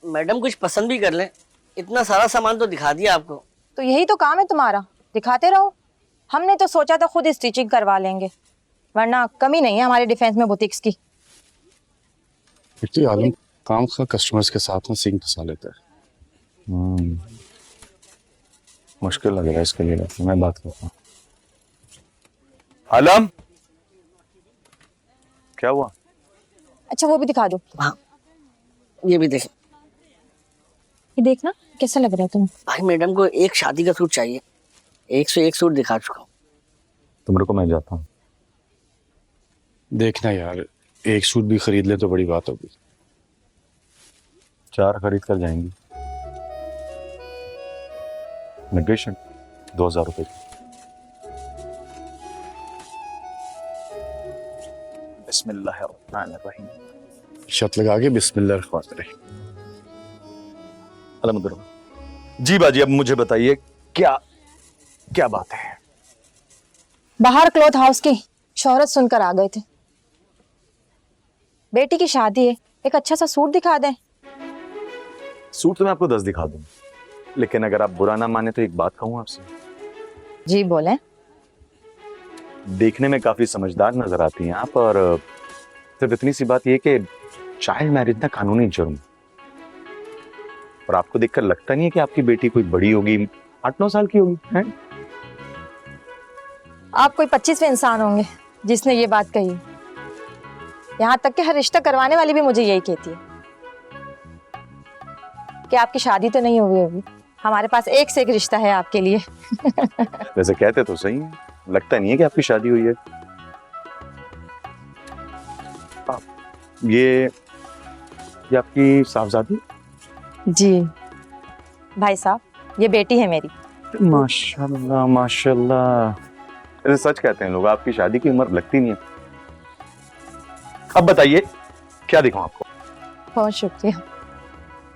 Madam कुछ पसंद भी कर लें, इतना सारा सामान तो दिखा दिया आपको। तो यही तो काम है तुम्हारा, दिखाते रहो। हमने तो सोचा था खुद स्टिचिंग करवा लेंगे, वरना कमी नहीं है हमारे डिफेंस में बुटीक्स की। इतनी आलम काम का कस्टमर्स के साथ में सिंग फंसा लेता है। मुश्किल लग रहा है इसके लिए, मैं बात करता हूँ। आलम, क्या हुआ? अच्छा वो भी दिखा दो। हाँ, ये भी देखें। ये देखना कैसा लग रहा है तुम्हें। भाई मैडम को एक शादी का सूट चाहिए, 101 सूट दिखा चुका हूँ। तुम रुको, मैं जाता हूँ। देखना यार, एक सूट भी खरीद ले तो बड़ी बात होगी। 4 खरीद कर जाएंगी। नेगोशिएशन 2000 रुपए की। बिस्मिल्लाहिर्रहमानिर्रहीम। शर्त लगा के बिस्मिल्लाहिर्रहमानिर्रहीम। अलहमदुलिल्लाह। जी बाजी, अब मुझे बताइए क्या क्या बात है? बाहर क्लॉथ हाउस की शोहरत सुनकर आ गए थे। बेटी की शादी है, एक अच्छा सा सूट दिखा दें। सूट तो मैं आपको 10 दिखा दूंगा, लेकिन अगर आप बुरा ना माने तो एक बात कहूँ आपसे। जी बोलें। देखने में काफी समझदार नजर आती हैं आप, और सिर्फ इतनी सी बात यह कि चाइल्ड मैरिज ना कानूनी जुर्म, और आपको देखकर लगता नहीं है कि आपकी बेटी कोई बड़ी होगी, 8-9 साल की होगी हैं? आप कोई 25वें इंसान होंगे जिसने ये बात कही। यहाँ तक कि हर रिश्ता करवाने वाली भी मुझे यही कहती है कि आपकी शादी तो नहीं हुई होगी, हमारे पास एक से एक रिश्ता है आपके लिए। वैसे कहते तो सही है, लगता नहीं है कि आपकी शादी हुई है। ये आपकी साहबजादी? जी भाई साहब, ये बेटी है मेरी। माशाल्लाह माशाल्लाह। ऐसे सच कहते हैं लोग, आपकी शादी की उम्र लगती नहीं है। अब बताइए क्या दिखाऊं आपको? बहुत शुक्रिया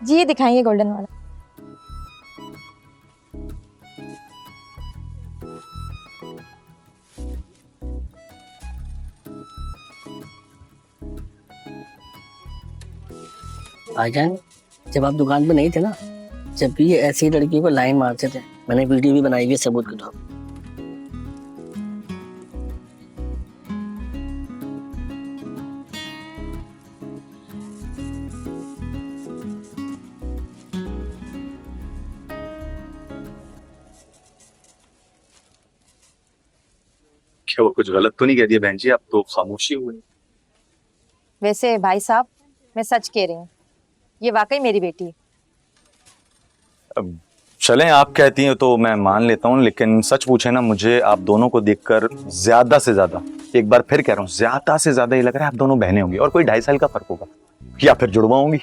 जी, ये दिखाइए गोल्डन वाला। भाईजान, जब आप दुकान पे नहीं थे ना, जब भी ये ऐसी लड़कियों को लाइन मारते थे, मैंने वीडियो भी बनाई हुई है सबूत के तौर पे। क्या वो कुछ गलत तो नहीं कह दिया बहन जी? आप तो खामोशी हुए। वैसे भाई साहब, मैं सच कह रही हूँ, ये वाकई मेरी बेटी है। अब चलें, आप कहती हैं तो मैं मान लेता हूँ, लेकिन सच पूछे ना, मुझे आप दोनों को देखकर ज्यादा से ज्यादा, एक बार फिर कह रहा हूँ, ज्यादा से ज्यादा ये लग रहा है आप दोनों बहनें होंगी, और कोई 2.5 साल का फर्क होगा, या फिर जुड़वा होंगी।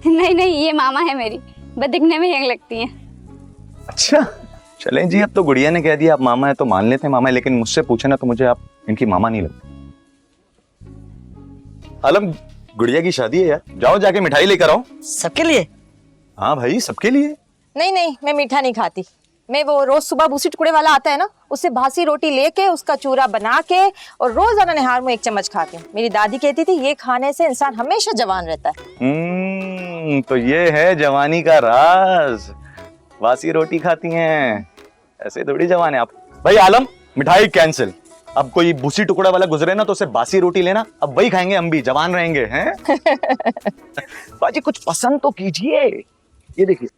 नहीं नहीं, ये मामा है मेरी, बस दिखने में यंग लगती हैं। अच्छा चलें जी, अब तो गुड़िया ने कह दिया आप मामा है तो मान लेते हैं मामा है, लेकिन मुझसे पूछे ना तो मुझे आप इनकी मामा नहीं लगती। आलम, गुड़िया की शादी है यार, जाओ जाके मिठाई लेकर आओ। सबके लिए? हाँ भाई, सबके लिए। नहीं नहीं, मैं मीठा नहीं खाती। मैं वो रोज सुबह भूसी टुकड़े वाला आता है ना, उससे बासी रोटी लेके उसका चूरा बना के और रोजाना निहार में 1 चम्मच खाती हूँ। मेरी दादी कहती थी ये खाने से इंसान हमेशा जवान रहता है। तो ये है जवानी का राज, बासी रोटी खाती हैं, ऐसे थोड़ी जवान है आप। भाई आलम, मिठाई कैंसिल। अब कोई भूसी टुकड़ा वाला गुजरे ना तो उसे बासी रोटी लेना, अब वही खाएंगे, हम भी जवान रहेंगे हैं। बाजी कुछ पसंद तो कीजिए। ये देखिए,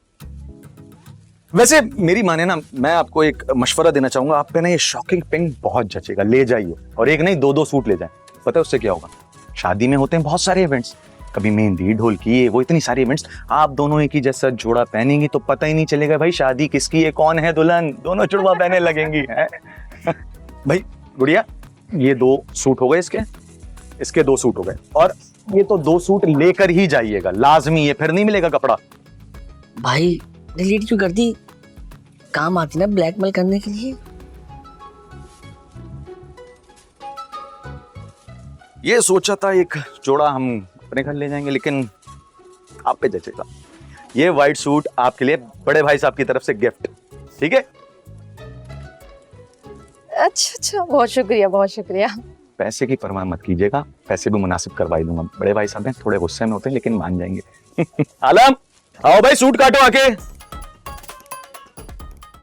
वैसे मेरी माने ना, मैं आपको एक मशवरा देना चाहूंगा, आप पे ना ये शॉकिंग पिंक बहुत जचेगा, ले जाइए, और एक नहीं 2-2 सूट ले जाएं। पता है उससे क्या होगा? शादी में होते हैं बहुत सारे इवेंट्स, कभी मेहंदी, ढोलकी, वो इतनी सारी इवेंट्स, आप दोनों एक ही जैसा जोड़ा पहनेंगी तो पता ही नहीं चलेगा भाई शादी किसकी है, कौन है दुल्हन, दोनों जुड़वा पहने लगेंगी हैं। भाई गुड़िया, ये 2 सूट हो गए, इसके 2 सूट हो गए, और ये तो 2 सूट लेकर ही जाइएगा लाजमी, ये फिर नहीं मिलेगा कपड़ा। भाई डिलीट क्यों कर दी? काम आती ना ब्लैकमेल करने के लिए। ये सोचा था एक जोड़ा हम अपने घर ले जाएंगे, लेकिन आप पे जचेगा। ये व्हाइट सूट आपके लिए बड़े भाई साहब की तरफ से गिफ्ट, ठीक है? अच्छा अच्छा, बहुत शुक्रिया बहुत शुक्रिया। पैसे की परवाह मत कीजिएगा, पैसे भी मुनासिब करवा ही दूंगा। बड़े भाई साहब हैं, थोड़े गुस्से में होते हैं लेकिन मान जाएंगे। आलम आओ भाई, सूट काटो आके।